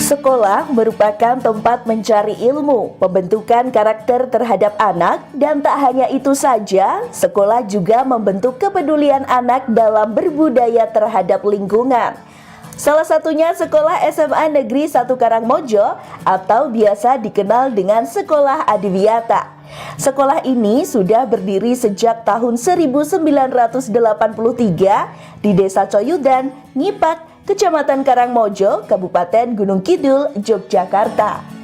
Sekolah merupakan tempat mencari ilmu, pembentukan karakter terhadap anak, dan tak hanya itu saja, sekolah juga membentuk kepedulian anak dalam berbudaya terhadap lingkungan. Salah satunya Sekolah SMA Negeri 1 Karangmojo atau biasa dikenal dengan Sekolah Adiwiyata. Sekolah ini sudah berdiri sejak tahun 1983 di Desa Coyudan, Ngipak, Kecamatan Karangmojo, Kabupaten Gunung Kidul, Yogyakarta.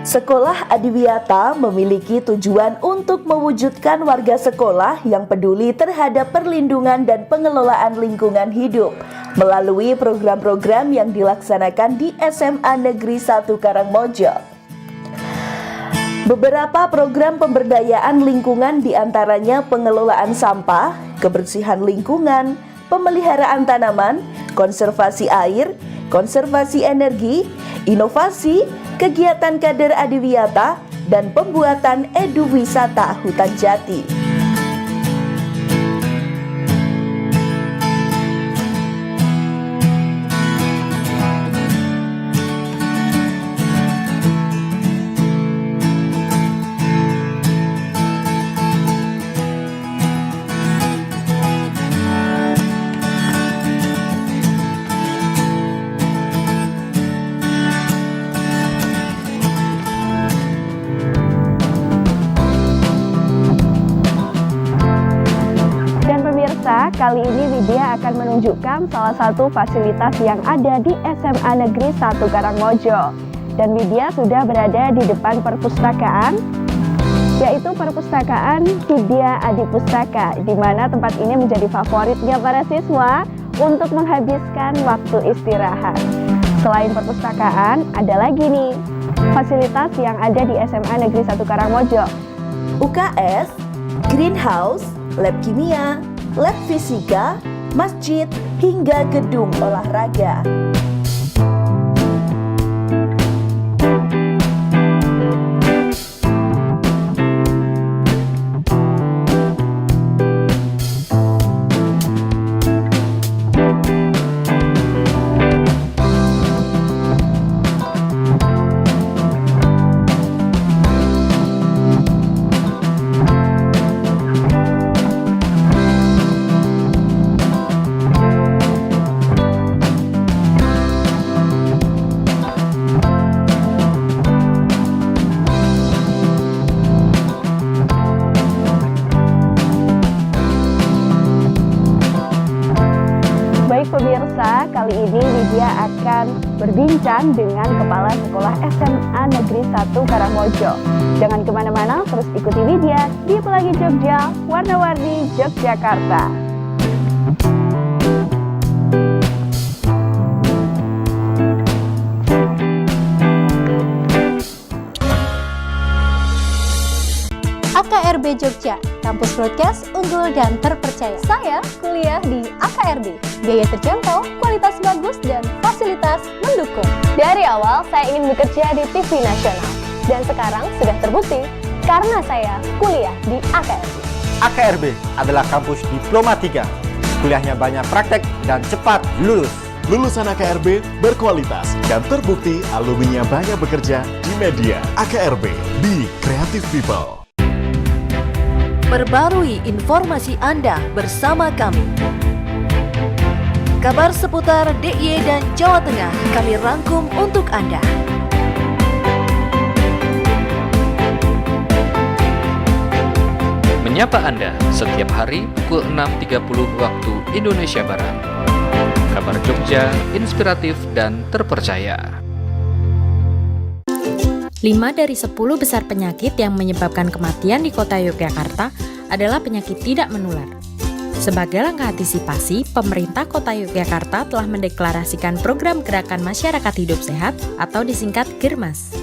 Sekolah Adiwiyata memiliki tujuan untuk mewujudkan warga sekolah yang peduli terhadap perlindungan dan pengelolaan lingkungan hidup melalui program-program yang dilaksanakan di SMA Negeri 1 Karangmojo. Beberapa program pemberdayaan lingkungan diantaranya pengelolaan sampah, kebersihan lingkungan, pemeliharaan tanaman, konservasi air, konservasi energi, inovasi, kegiatan kader Adiwiyata, dan pembuatan eduwisata hutan jati. Kali ini Widya akan menunjukkan salah satu fasilitas yang ada di SMA Negeri 1 Karangmojo. Dan Widya sudah berada di depan perpustakaan, yaitu Perpustakaan Vidya Adi Pustaka, di mana tempat ini menjadi favoritnya para siswa untuk menghabiskan waktu istirahat. Selain perpustakaan, ada lagi nih fasilitas yang ada di SMA Negeri 1 Karangmojo. UKS, greenhouse, lab kimia, lab fisika, masjid, hingga gedung olahraga. Pemirsa, kali ini Widya akan berbincang dengan Kepala Sekolah SMA Negeri 1 Karangmojo. Jangan kemana-mana, terus ikuti Widya di Pelangi Jogja, Warna-Warni Yogyakarta. AKRB Jogja, kampus broadcast unggul dan terpercaya. Saya kuliah di AKRB, biaya terjangkau, kualitas bagus, dan fasilitas mendukung. Dari awal saya ingin bekerja di TV nasional, dan sekarang sudah terbukti karena saya kuliah di AKRB. AKRB adalah kampus Diploma 3, kuliahnya banyak praktek dan cepat lulus. Lulusan AKRB berkualitas dan terbukti alumninya banyak bekerja di media. AKRB, be creative people. Perbarui informasi Anda bersama kami. Kabar seputar DIY dan Jawa Tengah kami rangkum untuk Anda. Menyapa Anda setiap hari pukul 6.30 waktu Indonesia Barat. Kabar Jogja, inspiratif dan terpercaya. 5 dari 10 besar penyakit yang menyebabkan kematian di kota Yogyakarta adalah penyakit tidak menular. Sebagai langkah antisipasi, pemerintah kota Yogyakarta telah mendeklarasikan program Gerakan Masyarakat Hidup Sehat atau disingkat GERMAS.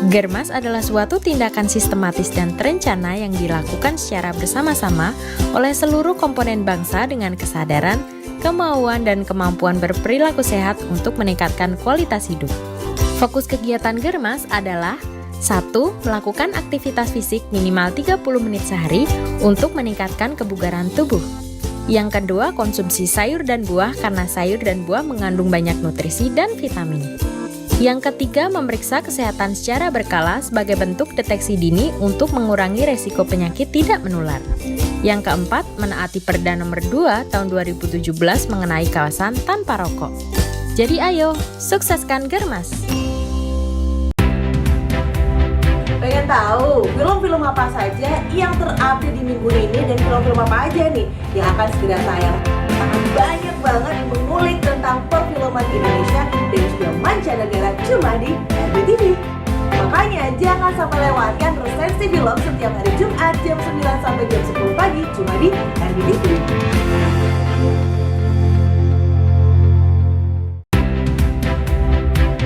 GERMAS adalah suatu tindakan sistematis dan terencana yang dilakukan secara bersama-sama oleh seluruh komponen bangsa dengan kesadaran, kemauan dan kemampuan berperilaku sehat untuk meningkatkan kualitas hidup. Fokus kegiatan Germas adalah 1. Melakukan aktivitas fisik minimal 30 menit sehari untuk meningkatkan kebugaran tubuh. Yang kedua, konsumsi sayur dan buah karena sayur dan buah mengandung banyak nutrisi dan vitamin. Yang ketiga, memeriksa kesehatan secara berkala sebagai bentuk deteksi dini untuk mengurangi resiko penyakit tidak menular. Yang keempat, menaati Perda nomor 2 tahun 2017 mengenai kawasan tanpa rokok. Jadi ayo, sukseskan Germas! Pengen tahu film-film apa saja yang terupdate di minggu ini dan film-film apa aja nih yang akan segera tayang? Akan banyak banget mengulik tentang perfilman Indonesia dan juga mancanegara cuma di RBTV. Makanya jangan sampai lewatkan resensi film setiap hari Jumat jam 9 sampai jam 10 pagi cuma di RBTV.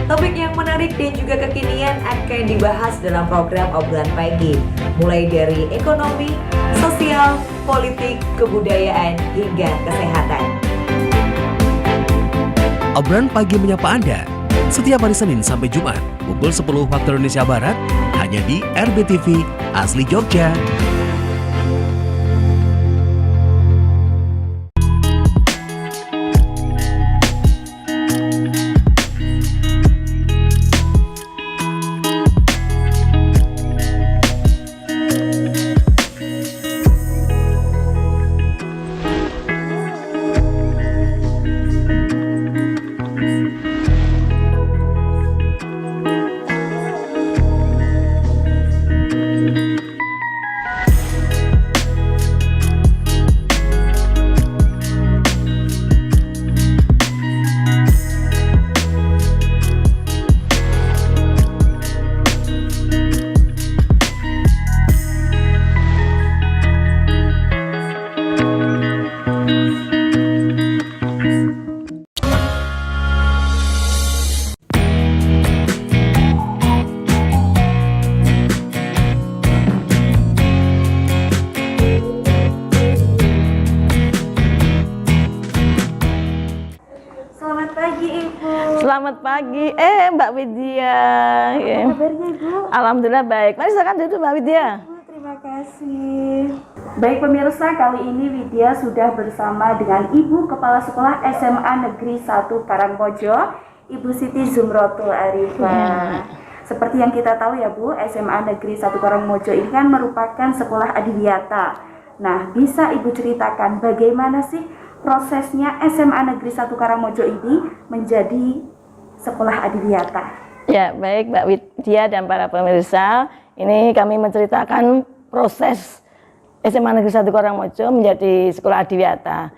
Topik yang menarik dan juga kekinian akan dibahas dalam program Obrolan Pagi, mulai dari ekonomi, sosial, politik, kebudayaan, hingga kesehatan. Obrolan Pagi menyapa Anda setiap hari Senin sampai Jumat pukul 10 waktu Indonesia Barat hanya di RBTV Asli Jogja. Selamat pagi, Mbak Widya. Apa kabarnya Ibu? Alhamdulillah baik. Mari silakan duduk Mbak Widya. Terima kasih. Baik pemirsa, kali ini Widya sudah bersama dengan Ibu Kepala Sekolah SMA Negeri 1 Karangmojo, Ibu Siti Zumrotul Arifah. Seperti yang kita tahu ya Bu, SMA Negeri 1 Karangmojo ini kan merupakan sekolah adiwiyata. Nah, bisa Ibu ceritakan bagaimana sih prosesnya SMA Negeri 1 Karangmojo ini menjadi sekolah adiwiyata? Ya, baik Mbak Widya dan para pemirsa, ini kami menceritakan proses SMA Negeri 1 Karangmojo menjadi sekolah adiwiyata.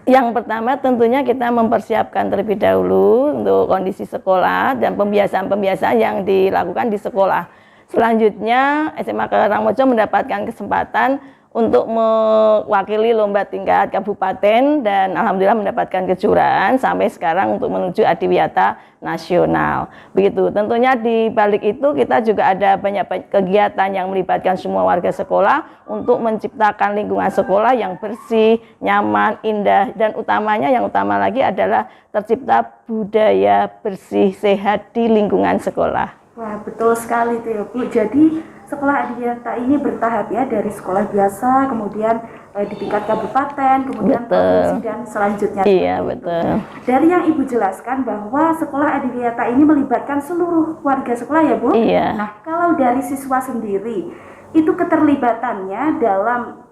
Yang pertama tentunya kita mempersiapkan terlebih dahulu untuk kondisi sekolah dan pembiasaan-pembiasaan yang dilakukan di sekolah. Selanjutnya SMA Karangmojo mendapatkan kesempatan untuk mewakili lomba tingkat kabupaten dan alhamdulillah mendapatkan kejuaraan sampai sekarang untuk menuju adiwiyata nasional. Begitu. Tentunya di balik itu kita juga ada banyak kegiatan yang melibatkan semua warga sekolah untuk menciptakan lingkungan sekolah yang bersih, nyaman, indah, dan yang utama lagi adalah tercipta budaya bersih sehat di lingkungan sekolah. Wah, betul sekali tuh ya Bu. Jadi sekolah adiwiyata ini bertahap ya, dari sekolah biasa, kemudian di tingkat kabupaten, kemudian provinsi dan selanjutnya. Iya, betul. Dari yang Ibu jelaskan bahwa sekolah adiwiyata ini melibatkan seluruh warga sekolah ya Bu? Iya. Nah, kalau dari siswa sendiri, itu keterlibatannya dalam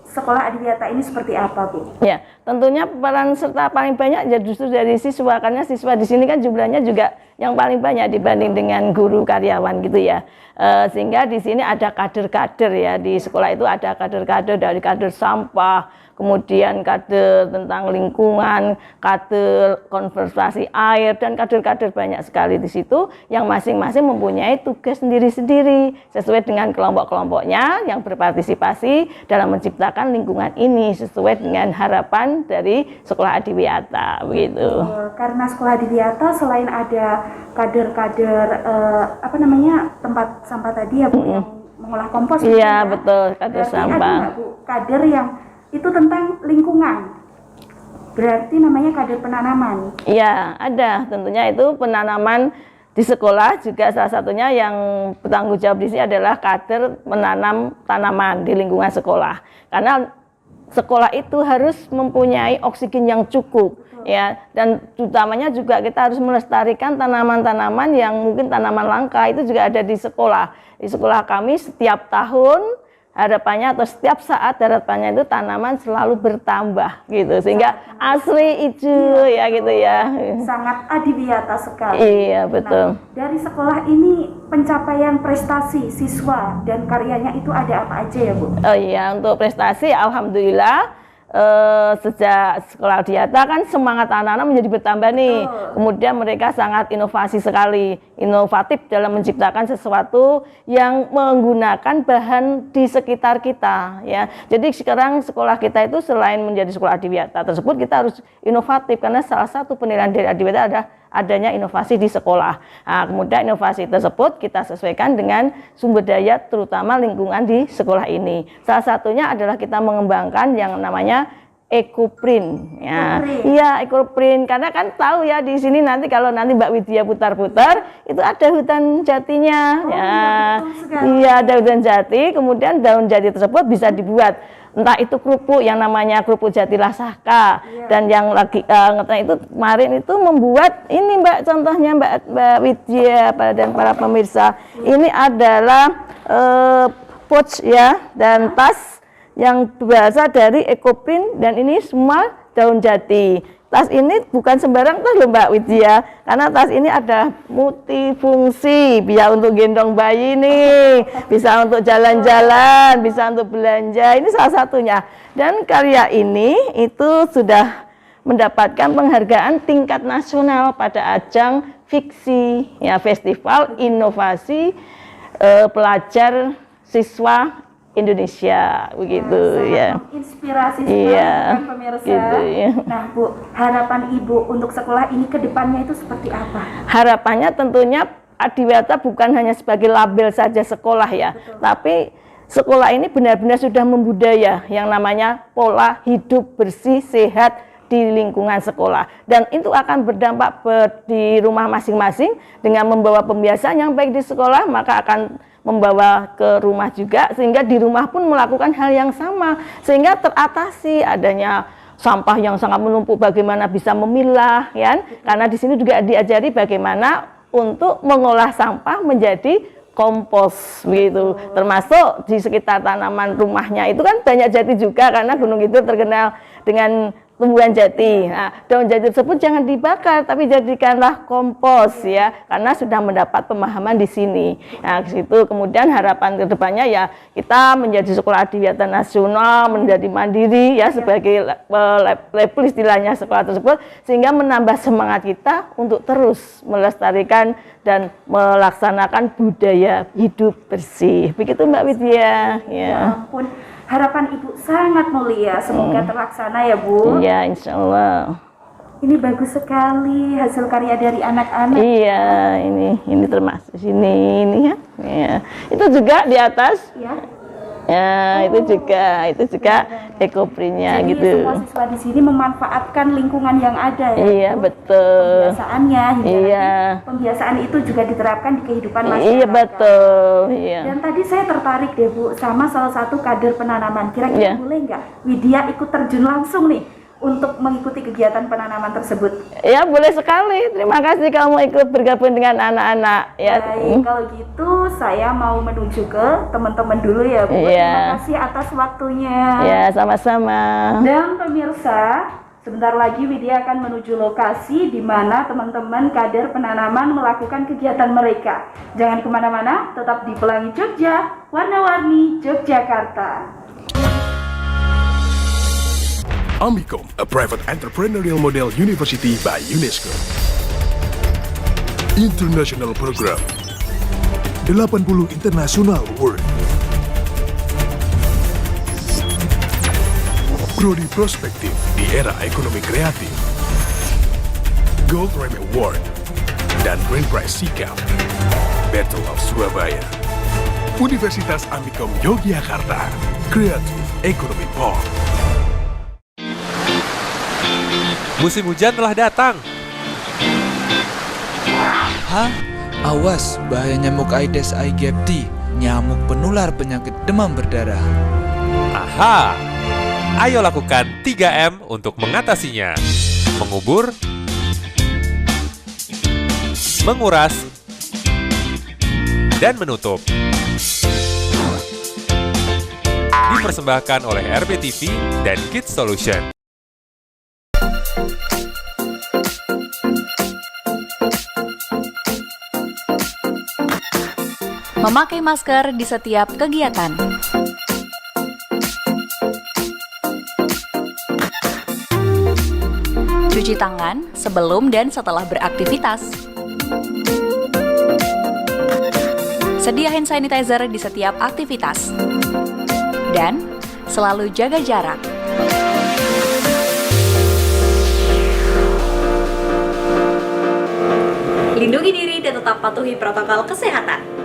sekolah adiwiyata ini seperti apa Bu? Ya, tentunya peran serta paling banyak ya justru dari siswa, karena siswa di sini kan jumlahnya juga yang paling banyak dibanding dengan guru karyawan gitu ya. Sehingga di sini ada kader-kader ya, di sekolah itu ada kader-kader dari kader sampah, kemudian kader tentang lingkungan, kader konservasi air, dan kader-kader banyak sekali di situ yang masing-masing mempunyai tugas sendiri-sendiri sesuai dengan kelompok-kelompoknya yang berpartisipasi dalam menciptakan lingkungan ini sesuai dengan harapan dari sekolah adiwiyata begitu. Karena sekolah adiwiyata selain ada kader-kader tempat sampah tadi ya Bu, yang mengolah kompos. Iya, ya? Betul, kader Berarti sampah. ada nggak Bu kader yang itu tentang lingkungan? berarti namanya kader penanaman. Iya, ada. Tentunya itu penanaman di sekolah juga salah satunya yang bertanggung jawab di sini adalah kader menanam tanaman di lingkungan sekolah. Karena sekolah itu harus mempunyai oksigen yang cukup. Ya, dan utamanya juga kita harus melestarikan tanaman-tanaman yang mungkin tanaman langka itu juga ada di sekolah. Di sekolah kami setiap tahun harapannya atau setiap saat harapannya itu tanaman selalu bertambah gitu sehingga asri hijau ya gitu ya. Sangat adiwiyata sekali. Iya betul. Nah, dari sekolah ini pencapaian prestasi siswa dan karyanya itu ada apa aja ya Bu? Oh iya, untuk prestasi alhamdulillah sejak sekolah Adiwiyata kan semangat anak-anak menjadi bertambah nih. Kemudian mereka sangat inovasi sekali, inovatif dalam menciptakan sesuatu yang menggunakan bahan di sekitar kita ya. Jadi sekarang sekolah kita itu selain menjadi sekolah Adiwiyata tersebut kita harus inovatif karena salah satu penilaian dari Adiwiyata ada adanya inovasi di sekolah. Nah, kemudian inovasi tersebut kita sesuaikan dengan sumber daya terutama lingkungan di sekolah ini. Salah satunya adalah kita mengembangkan yang namanya EcoPrint. Ya. Iya, EcoPrint karena kan tahu ya di sini nanti kalau nanti Mbak Widya putar-putar itu ada hutan jatinya. Iya, ada hutan jati, kemudian daun jati tersebut bisa dibuat entah itu kerupuk yang namanya kerupuk jati lasaka dan yang lagi itu kemarin itu membuat ini Mbak contohnya Mbak Widya dan para pemirsa ini adalah pouch ya dan tas yang berasal dari EcoPrint dan ini semua daun jati. Tas ini bukan sembarang tas loh Mbak Widya, karena tas ini ada multifungsi, bisa untuk gendong bayi nih, bisa untuk jalan-jalan, bisa untuk belanja, ini salah satunya. Dan karya ini itu sudah mendapatkan penghargaan tingkat nasional pada ajang fiksi, ya Festival Inovasi Pelajar Siswa Indonesia begitu ya. Inspirasi sekali kan pemirsa. Gitu, ya. Nah Bu, harapan Ibu untuk sekolah ini ke depannya itu seperti apa? Harapannya tentunya Adiwiyata bukan hanya sebagai label saja sekolah ya, tapi sekolah ini benar-benar sudah membudaya yang namanya pola hidup bersih sehat di lingkungan sekolah dan itu akan berdampak di rumah masing-masing dengan membawa pembiasaan yang baik di sekolah maka akan membawa ke rumah juga sehingga di rumah pun melakukan hal yang sama sehingga teratasi adanya sampah yang sangat menumpuk bagaimana bisa memilah ya karena di sini juga diajari bagaimana untuk mengolah sampah menjadi kompos begitu termasuk di sekitar tanaman rumahnya itu kan banyak jati juga karena Gunung Kidul terkenal dengan tumbuhan jati. Nah, daun jati tersebut jangan dibakar, tapi jadikanlah kompos ya, karena sudah mendapat pemahaman di sini. Nah, ke situ kemudian harapan kedepannya ya kita menjadi sekolah Adiwiyata nasional, menjadi mandiri ya sebagai label istilahnya sekolah tersebut, sehingga menambah semangat kita untuk terus melestarikan dan melaksanakan budaya hidup bersih. Begitu Mbak Widya. Ya ampun. Harapan Ibu sangat mulia, semoga terlaksana ya Bu. Iya, insya Allah. Ini bagus sekali hasil karya dari anak-anak. Iya, ini termasuk sini ini ya. Ya. Itu juga di atas. Ya. Ya, itu juga EcoPrint-nya jadi gitu. semua siswa di sini memanfaatkan lingkungan yang ada ya. Iya, betul. Pembiasaannya hingga pembiasaan itu juga diterapkan di kehidupan masyarakat. Iya, betul. Iya. Dan tadi saya tertarik deh Bu sama salah satu kader penanaman. Kira-kira boleh nggak Widya ikut terjun langsung nih untuk mengikuti kegiatan penanaman tersebut? Ya, boleh sekali. Terima kasih kamu ikut bergabung dengan anak-anak. Ya. Baik, kalau gitu saya mau menuju ke teman-teman dulu ya Bu. Iya. Terima kasih atas waktunya. Ya, sama-sama. Dan pemirsa, sebentar lagi Widya akan menuju lokasi di mana teman-teman kader penanaman melakukan kegiatan mereka. Jangan kemana-mana, tetap di Pelangi Jogja, warna-warni Yogyakarta. Amicom, a private entrepreneurial model university by UNESCO. International Program 80 International Award. Prodi Prospektif di era ekonomi kreatif. Gold Rame Award dan Grand Prize Sikap. Battle of Surabaya. Universitas Amicom Yogyakarta. Creative Economy Park. Musim hujan telah datang. Hah? Awas, bahaya nyamuk Aedes aegypti, nyamuk penular penyakit demam berdarah. Aha! Ayo lakukan 3M untuk mengatasinya. Mengubur, menguras, dan menutup. Dipersembahkan oleh RBTV dan Kids Solution. Memakai masker di setiap kegiatan. Cuci tangan sebelum dan setelah beraktivitas. Sedia hand sanitizer di setiap aktivitas. Dan selalu jaga jarak. Lindungi diri dan tetap patuhi protokol kesehatan.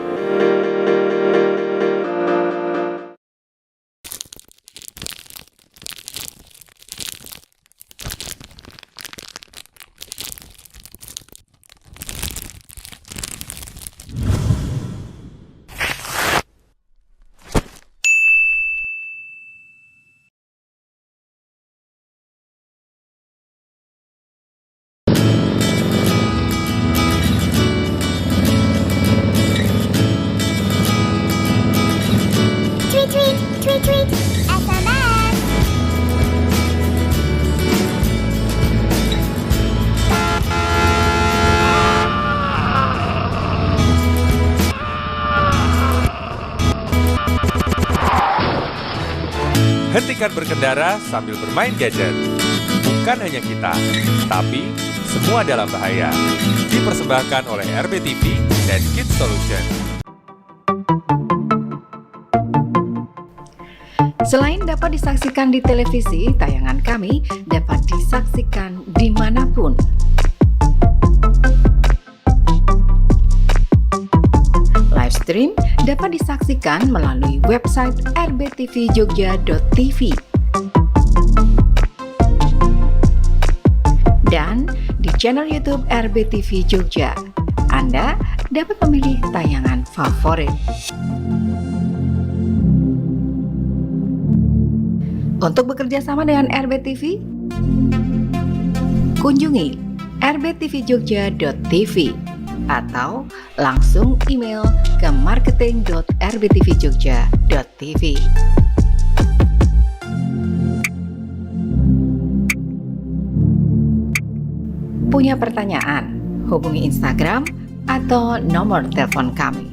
Hentikan berkendara sambil bermain gadget. Bukan hanya kita, tapi semua dalam bahaya. Dipersembahkan oleh RBTV dan Kids Solution. Selain dapat disaksikan di televisi, tayangan kami dapat disaksikan dimanapun. Live stream dapat disaksikan melalui website rbtvjogja.tv dan di channel YouTube RBTV Jogja. Anda dapat memilih tayangan favorit. Untuk bekerja sama dengan RBTV, kunjungi rbtvjogja.tv atau langsung email ke marketing.rbtvjogja.tv. Punya pertanyaan? Hubungi Instagram atau nomor telepon kami.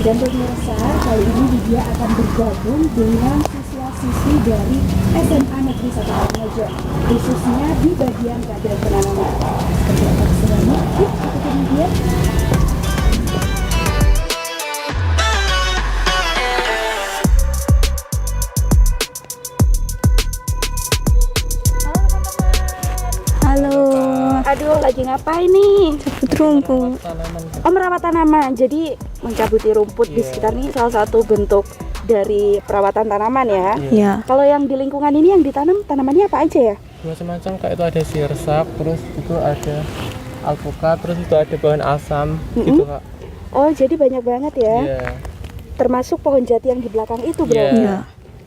Dan pemirsa, kali ini Widya akan bergabung dengan siswa-siswi dari SMA Negeri 1 Karangmojo, khususnya di bagian kader penanaman. Seperti apa keseruannya? Yuk, ikuti Widya. Halo. Aduh, lagi ngapain nih? Cabut rumput. Oh, merawat tanaman. Jadi mencabuti rumput di sekitar ini salah satu bentuk dari perawatan tanaman ya. Iya. Kalau yang di lingkungan ini yang ditanam tanamannya apa aja ya? Macam-macam, kayak itu ada sirsak, terus itu ada alpukat, terus itu ada pohon asam gitu Kak. Oh, jadi banyak banget ya. Iya. Termasuk pohon jati yang di belakang itu, Bro. Iya.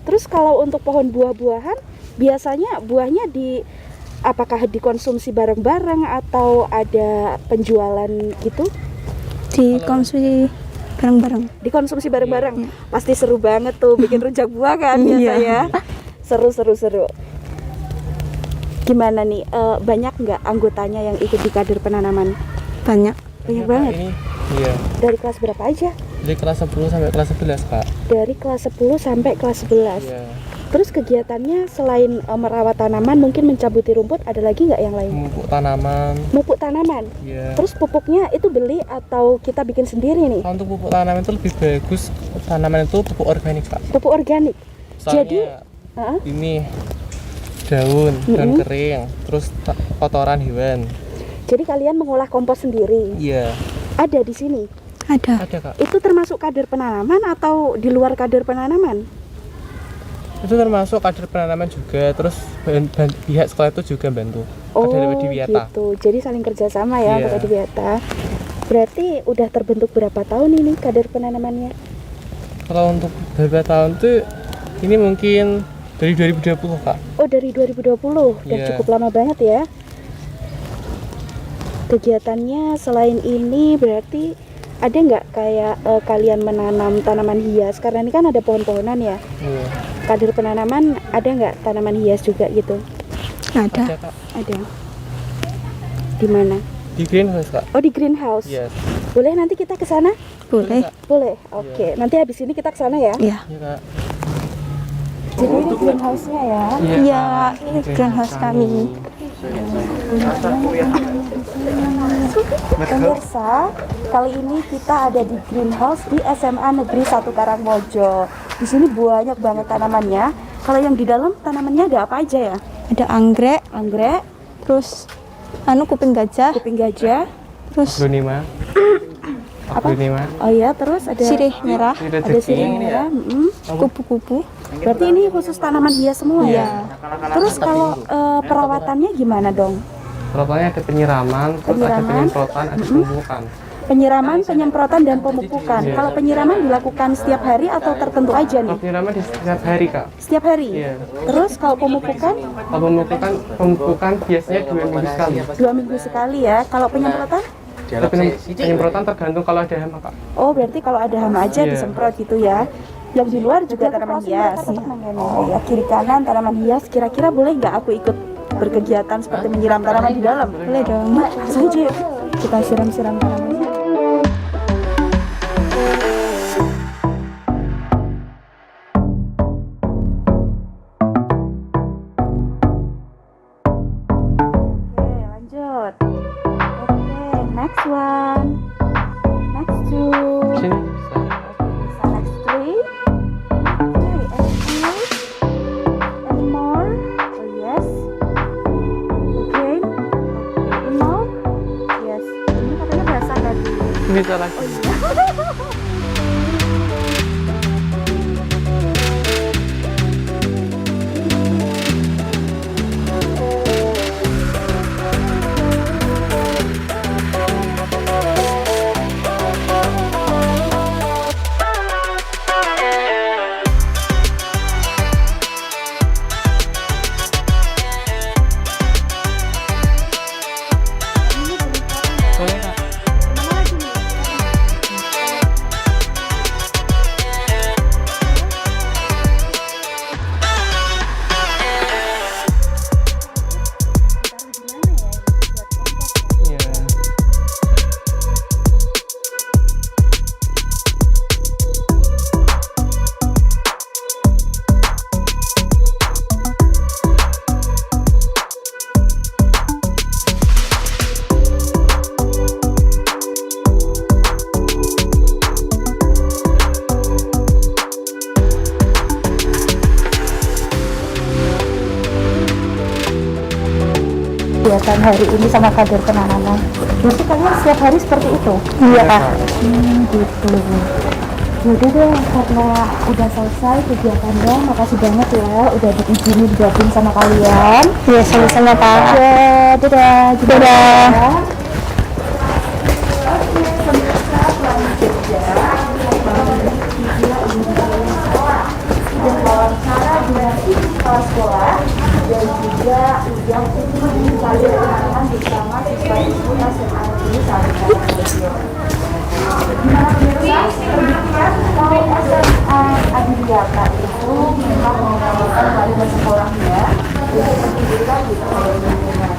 Terus kalau untuk pohon buah-buahan, biasanya buahnya apakah dikonsumsi bareng-bareng atau ada penjualan gitu? Dikonsumsi bareng-bareng. Dikonsumsi bareng-bareng. Pasti seru banget tuh bikin rujak buah kan biasanya. Seru. Gimana nih? Banyak nggak anggotanya yang ikut di kader penanaman? Banyak banget. Iya. Dari kelas berapa aja? Dari kelas 10 sampai kelas 11, Kak. Dari kelas 10 sampai kelas 11. Iya. Terus kegiatannya selain merawat tanaman, mungkin mencabuti rumput, ada lagi nggak yang lain? Mupuk tanaman. Iya. Terus pupuknya itu beli atau kita bikin sendiri nih? Untuk pupuk tanaman itu lebih bagus tanaman itu pupuk organik, Kak. Pupuk organik. Soalnya Jadi ini daun kering, terus kotoran hewan. Jadi kalian mengolah kompos sendiri? Iya. Ada di sini? Ada, Kak. Itu termasuk kader penanaman atau di luar kader penanaman? Itu termasuk kader penanaman juga, terus pihak sekolah itu juga bantu. Kader Widiwiyata. Gitu. Jadi saling kerjasama ya, Iya. Kader Widiwiyata. Berarti udah terbentuk berapa tahun ini kader penanamannya? Kalau untuk beberapa tahun tuh ini mungkin dari 2020, Kak. Oh, dari 2020. Udah Iya. cukup lama banget ya. Kegiatannya selain ini berarti ada nggak kayak kalian menanam tanaman hias? Karena ini kan ada pohon-pohonan ya. Iya. Kader penanaman ada nggak tanaman hias juga gitu? Ada. Kak. Ada. Di mana? Di greenhouse, Kak. Oh, di greenhouse. Yes. Boleh nanti kita ke sana? Boleh. Boleh. Oke. Nanti habis ini kita ke sana ya. Iya. Iya, Kak. Jadi ini greenhouse-nya ya. Iya, ini greenhouse kami. Pemirsa, kali ini kita ada di greenhouse di SMA Negeri 1 Karangmojo. Di sini banyak banget tanamannya. Kalau yang di dalam tanamannya ada apa aja ya? Ada anggrek, terus kuping gajah, terus Aglonema. Aglonema. Oh iya, terus ada sirih merah, ada sirih merah, kupu-kupu. Berarti ini khusus tanaman hias semua ya? Terus kalau perawatannya gimana dong? Perawatannya ada penyiraman, terus ada penyemprotan, ada pemupukan. Penyiraman, penyemprotan, dan pemupukan. Iya. Kalau penyiraman dilakukan setiap hari atau tertentu aja nih? Kalau penyiraman di setiap hari, Kak. Setiap hari? Iya. Terus kalau pemupukan? Kalau pemupukan biasanya 2 minggu sekali. 2 minggu sekali ya. Kalau penyemprotan? Penyemprotan tergantung kalau ada hama, Kak. Oh, berarti kalau ada hama aja Iya. disemprot gitu ya. Yang di luar juga tanaman hias. Ya, kiri kanan tanaman hias. Kira-kira boleh nggak aku ikut berkegiatan seperti menyiram tanaman di dalam? Boleh dong. Langsung aja yuk. Kita siram-siram tanamannya. Oke, lanjut. Oke, next one. Next two. Sini. Next three. Okay, any more? Oh yes. Again. Any more? Yes. Ini katanya basah tadi. Bisa lagi. Boleh, Kak. Iya. Kegiatan hari ini sama kader penanaman. Berarti kalian setiap hari seperti itu? Iya, Kak. Gitu. Yaudah deh, karena udah selesai kegiatannya, makasih banget ya udah diizinin gabung sama kalian. Iya, sama-sama, Kak. Ya, dadah. Dadah. Oke, pemirsa, selanjutnya. Sudah wawancara kepala sekolah dan juga yang mencari penanganan bersama siswa-siswi SMA Negeri 1 Karangrejo. Gimana pemirsa? Demikian kalau SMA Adiwiyata itu memang mengutamakan kualitas sekolahnya untuk pendidikan di lingkungan.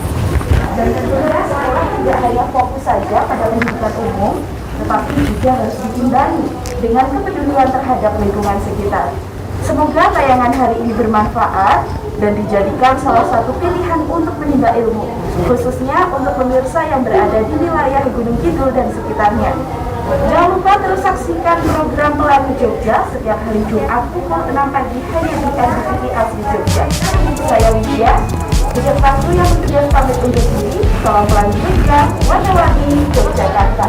Dan tentunya sekolah tidak hanya fokus saja pada pendidikan umum, tetapi juga harus diimbangi dengan kepedulian terhadap lingkungan sekitar. Semoga tayangan hari ini bermanfaat dan dijadikan salah satu pilihan untuk menimba ilmu, khususnya untuk pemirsa yang berada di wilayah Gunung Kidul dan sekitarnya. Jangan lupa terus saksikan program Pelangi Jogja setiap hari Jumat pukul 6 pagi hanya di RBTV Asli Jogja. Saya Widya, besertaku yang bertugas pamit undur diri. Salam Pelangi Jogja, warna-warni Yogyakarta.